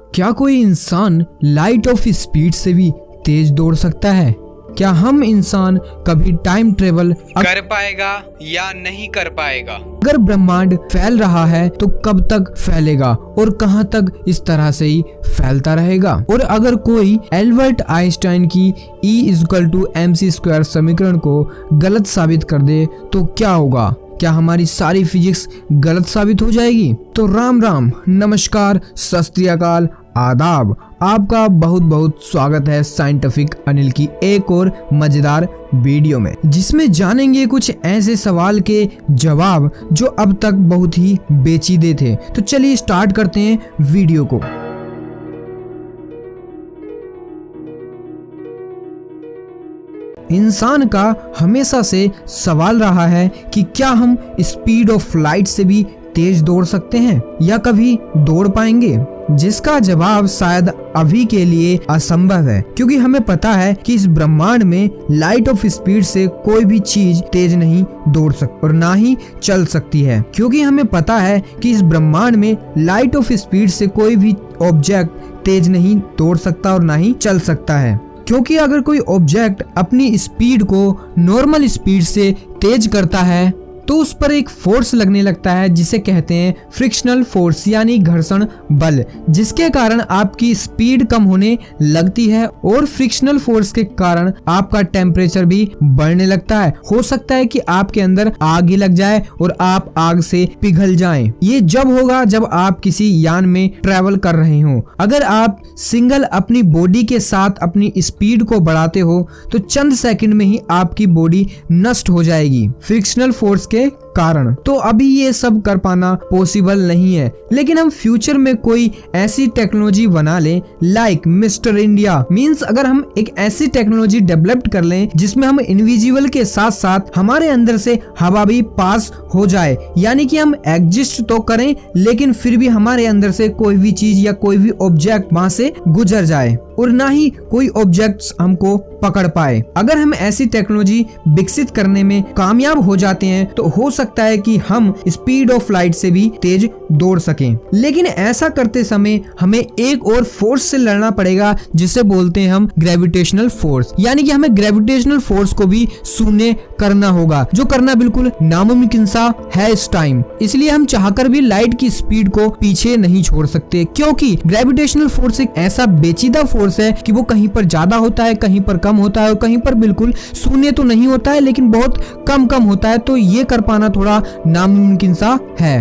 क्या कोई इंसान लाइट ऑफ स्पीड से भी तेज दौड़ सकता है? क्या हम इंसान कभी टाइम ट्रेवल कर पाएगा या नहीं कर पाएगा? अगर ब्रह्मांड फैल रहा है तो कब तक फैलेगा और कहां तक इस तरह से ही फैलता रहेगा? और अगर कोई एल्बर्ट आइंस्टाइन की E=mc² समीकरण को गलत साबित कर दे तो क्या होगा? क्या हमारी सारी फिजिक्स गलत साबित हो जाएगी? तो राम राम, नमस्कार, सत श्री अकाल, आदाब। आपका बहुत बहुत स्वागत है साइंटिफिक अनिल की एक और मजेदार वीडियो में, जिसमें जानेंगे कुछ ऐसे सवाल के जवाब जो अब तक बहुत ही पेचीदे थे। तो चलिए स्टार्ट करते हैं वीडियो को। इंसान का हमेशा से सवाल रहा है कि क्या हम स्पीड ऑफ लाइट से भी तेज दौड़ सकते हैं या कभी दौड़ पाएंगे, जिसका जवाब शायद अभी के लिए असंभव है, क्योंकि हमें पता है कि इस ब्रह्मांड में लाइट ऑफ स्पीड से कोई भी चीज तेज नहीं दौड़ सकती और ना ही चल सकती है। क्योंकि हमें पता है कि इस ब्रह्मांड में लाइट ऑफ स्पीड से कोई भी ऑब्जेक्ट तेज नहीं दौड़ सकता और ना ही चल सकता है। क्योंकि अगर कोई ऑब्जेक्ट अपनी स्पीड को नॉर्मल स्पीड से तेज करता है तो उस पर एक फोर्स लगने लगता है जिसे कहते हैं फ्रिक्शनल फोर्स यानी घर्षण बल, जिसके कारण आपकी स्पीड कम होने लगती है और फ्रिक्शनल फोर्स के कारण आपका टेम्परेचर भी बढ़ने लगता है। हो सकता है कि आपके अंदर आग ही लग जाए और आप आग से पिघल जाएं। ये जब होगा जब आप किसी यान में ट्रेवल कर रहे हो। अगर आप सिंगल अपनी बॉडी के साथ अपनी स्पीड को बढ़ाते हो तो चंद सेकंड में ही आपकी बॉडी नष्ट हो जाएगी फ्रिक्शनल फोर्स के कारण। तो अभी ये सब कर पाना पॉसिबल नहीं है, लेकिन हम फ्यूचर में कोई ऐसी टेक्नोलॉजी बना लें लाइक मिस्टर इंडिया। मींस अगर हम एक ऐसी टेक्नोलॉजी डेवलप कर लें जिसमें हम इनविजिबल के साथ साथ हमारे अंदर से हवा भी पास हो जाए, यानी कि हम एग्जिस्ट तो करें लेकिन फिर भी हमारे अंदर से कोई भी चीज या कोई भी ऑब्जेक्ट वहां से गुजर जाए और ना ही कोई ऑब्जेक्ट्स हमको पकड़ पाए। अगर हम ऐसी टेक्नोलॉजी विकसित करने में कामयाब हो जाते हैं तो हो सकता है कि हम स्पीड ऑफ लाइट से भी तेज दौड़ सकें। लेकिन ऐसा करते समय हमें एक और फोर्स से लड़ना पड़ेगा जिसे बोलते हैं हम ग्रेविटेशनल फोर्स, यानी कि हमें ग्रेविटेशनल फोर्स को भी शून्य करना होगा, जो करना बिल्कुल नामुमकिन सा है इस टाइम। इसलिए हम चाहकर भी लाइट की स्पीड को पीछे नहीं छोड़ सकते, क्योंकि ग्रेविटेशनल फोर्स एक ऐसा पेचीदा फोर्स है कि वो कहीं पर ज्यादा होता है, कहीं पर कम होता है और कहीं पर बिल्कुल शून्य तो नहीं होता है लेकिन बहुत कम होता है। तो ये कर पाना थोड़ा नामुमकिन सा है।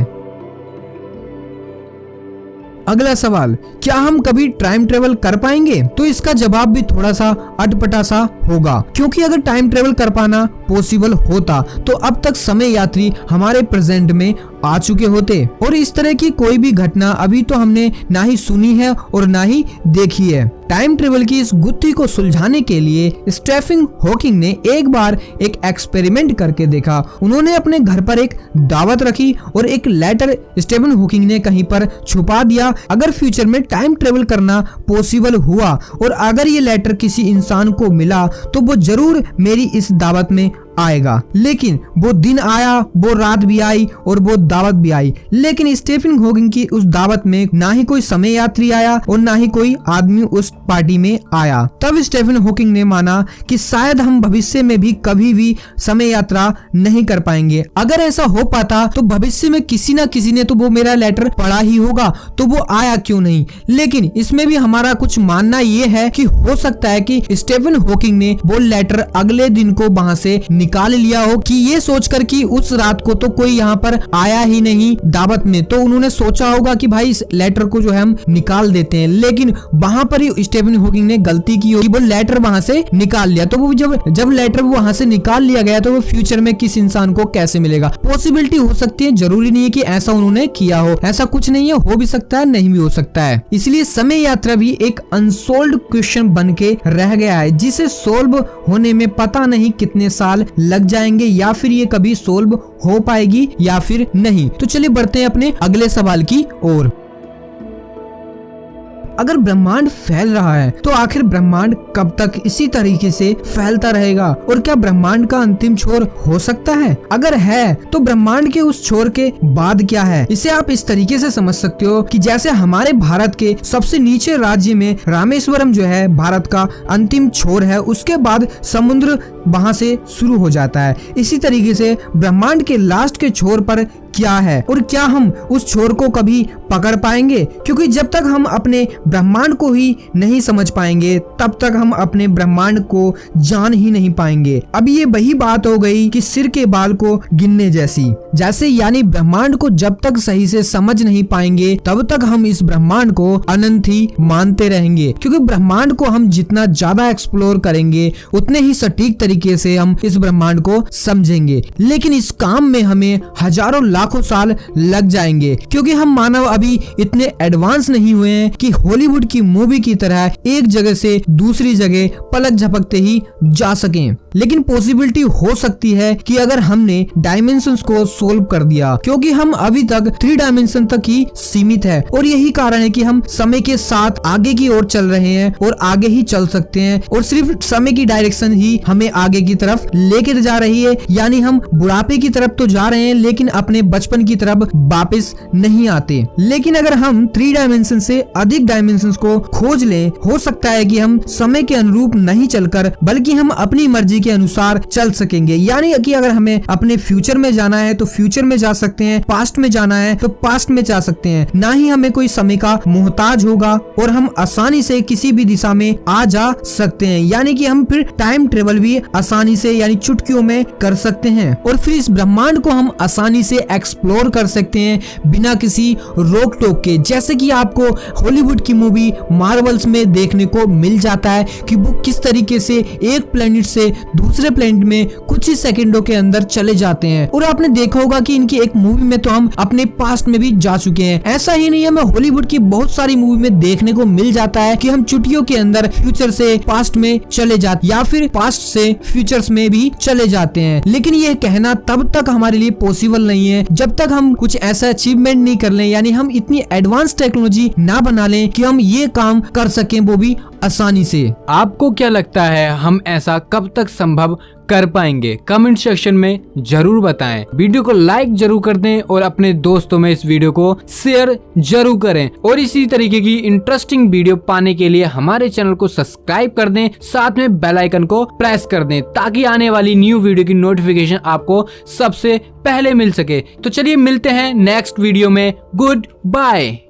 अगला सवाल, क्या हम कभी टाइम ट्रेवल कर पाएंगे? तो इसका जवाब भी थोड़ा सा अटपटा सा होगा, क्योंकि अगर टाइम ट्रेवल कर पाना पॉसिबल होता तो अब तक समय यात्री हमारे प्रेजेंट में आ चुके होते और इस तरह की कोई भी घटना अभी तो हमने ना ही सुनी है और ना ही देखी है। टाइम ट्रेवल की इस गुत्थी को सुलझाने के लिए स्टीफन हॉकिंग ने एक बार एक एक्सपेरिमेंट करके देखा। उन्होंने अपने घर पर एक दावत रखी और एक लेटर स्टीफन हॉकिंग ने कहीं पर छुपा दिया। अगर फ्यूचर में टाइम ट्रेवल करना पॉसिबल हुआ और अगर ये लेटर किसी इंसान को मिला तो वो जरूर मेरी इस दावत में आएगा। लेकिन वो दिन आया, वो रात भी आई और वो दावत भी आई, लेकिन स्टीफन हॉकिंग की उस दावत में ना ही कोई समय यात्री आया और ना ही कोई आदमी उस पार्टी में आया। तब स्टीफन हॉकिंग ने माना कि शायद हम भविष्य में भी कभी भी समय यात्रा नहीं कर पाएंगे। अगर ऐसा हो पाता तो भविष्य में किसी ना किसी ने तो वो मेरा लेटर पढ़ा ही होगा, तो वो आया क्यों नहीं। लेकिन इसमें भी हमारा कुछ मानना ये है कि हो सकता है कि स्टीफन हॉकिंग ने वो लेटर अगले दिन को वहां से निकाल लिया हो, कि ये सोचकर कि उस रात को तो कोई यहाँ पर आया ही नहीं दावत में, तो उन्होंने सोचा होगा कि भाई इस लेटर को जो है हम निकाल देते हैं। लेकिन वहां पर ही स्टीफन हॉकिंग ने गलती की होगी, वो लेटर वहां से निकाल लिया। तो वो जब लेटर वहां से निकाल लिया गया तो वो फ्यूचर में किस इंसान को कैसे मिलेगा? पॉसिबिलिटी हो सकती है, जरूरी नहीं है कि ऐसा उन्होंने किया हो। ऐसा कुछ नहीं है, हो भी सकता है, नहीं भी हो सकता है। इसलिए समय यात्रा भी एक अनसोल्व्ड क्वेश्चन बन के रह गया है, जिसे सोल्व होने में पता नहीं कितने साल लग जाएंगे या फिर ये कभी सोल्व हो पाएगी या फिर नहीं। तो चलिए बढ़ते हैं अपने अगले सवाल की ओर। अगर ब्रह्मांड फैल रहा है तो आखिर ब्रह्मांड कब तक इसी तरीके से फैलता रहेगा, और क्या ब्रह्मांड का अंतिम छोर हो सकता है? अगर है तो ब्रह्मांड के उस छोर के बाद क्या है? इसे आप इस तरीके से समझ सकते हो कि जैसे हमारे भारत के सबसे नीचे राज्य में रामेश्वरम जो है भारत का अंतिम छोर है, उसके बाद समुद्र वहां से शुरू हो जाता है। इसी तरीके से ब्रह्मांड के लास्ट के छोर पर क्या है और क्या हम उस छोर को कभी पकड़ पाएंगे? क्योंकि जब तक हम अपने ब्रह्मांड को ही नहीं समझ पाएंगे तब तक हम अपने ब्रह्मांड को जान ही नहीं पाएंगे। अब ये वही बात हो गई कि सिर के बाल को गिनने जैसे यानी ब्रह्मांड को जब तक सही से समझ नहीं पाएंगे तब तक हम इस ब्रह्मांड को अनंत ही मानते रहेंगे, क्योंकि ब्रह्मांड को हम जितना ज्यादा एक्सप्लोर करेंगे उतने ही सटीक तरीके से हम इस ब्रह्मांड को समझेंगे। लेकिन इस काम में हमें हजारों लाखों साल लग जाएंगे, क्योंकि हम मानव अभी इतने एडवांस नहीं हुए हैं कि हॉलीवुड की मूवी की तरह एक जगह से दूसरी जगह पलक झपकते ही जा सकें। लेकिन पॉसिबिलिटी हो सकती है कि अगर हमने डायमेंशंस को सोल्व कर दिया, क्योंकि हम अभी तक 3 डायमेंशन तक ही सीमित है, और यही कारण है कि हम समय के साथ आगे की ओर चल रहे हैं और आगे ही चल सकते हैं, और सिर्फ समय की डायरेक्शन ही हमें आगे की तरफ लेकर जा रही है। यानी हम बुढ़ापे की तरफ तो जा रहे हैं लेकिन अपने बचपन की तरफ वापस नहीं आते। लेकिन अगर हम 3 डायमेंशन से अधिक डायमेंशन को खोज ले, हो सकता है कि हम समय के अनुरूप नहीं चलकर बल्कि हम अपनी मर्जी के अनुसार चल सकेंगे। यानी कि अगर हमें अपने फ्यूचर में जाना है तो फ्यूचर में जा सकते हैं, पास्ट में जाना है तो पास्ट में जा सकते हैं, ना ही हमें कोई समय का मोहताज होगा और हम आसानी से किसी भी दिशा में आ जा सकते हैं। यानी कि हम फिर टाइम ट्रेवल भी आसानी से यानी चुटकियों में कर सकते हैं, और फिर इस ब्रह्मांड को हम आसानी से एक्सप्लोर कर सकते हैं बिना किसी रोक टोक के। जैसे कि आपको हॉलीवुड की मूवी मार्वल्स में देखने को मिल जाता है कि वो किस तरीके से एक प्लेनेट से दूसरे प्लेनेट में कुछ ही सेकंडों के अंदर चले जाते हैं। और आपने देखा होगा कि इनकी एक मूवी में तो हम अपने पास्ट में भी जा चुके हैं। ऐसा ही नहीं है, हमें हॉलीवुड की बहुत सारी मूवी में देखने को मिल जाता है कि हम चुटकियों के अंदर फ्यूचर से पास्ट में चले जाते या फिर पास्ट से फ्यूचर्स में भी चले जाते हैं। लेकिन ये कहना तब तक हमारे लिए पॉसिबल नहीं है जब तक हम कुछ ऐसा अचीवमेंट नहीं कर लें, यानी हम इतनी एडवांस टेक्नोलॉजी ना बना लें कि हम ये काम कर सकें, वो भी आसानी से। आपको क्या लगता है हम ऐसा कब तक संभव कर पाएंगे? कमेंट सेक्शन में जरूर बताएं। वीडियो को लाइक जरूर कर दें और अपने दोस्तों में इस वीडियो को शेयर जरूर करें, और इसी तरीके की इंटरेस्टिंग वीडियो पाने के लिए हमारे चैनल को सब्सक्राइब कर दें, साथ में बेल आइकन को प्रेस कर दें ताकि आने वाली न्यू वीडियो की नोटिफिकेशन आपको सबसे पहले मिल सके। तो चलिए मिलते हैं नेक्स्ट वीडियो में। Good bye.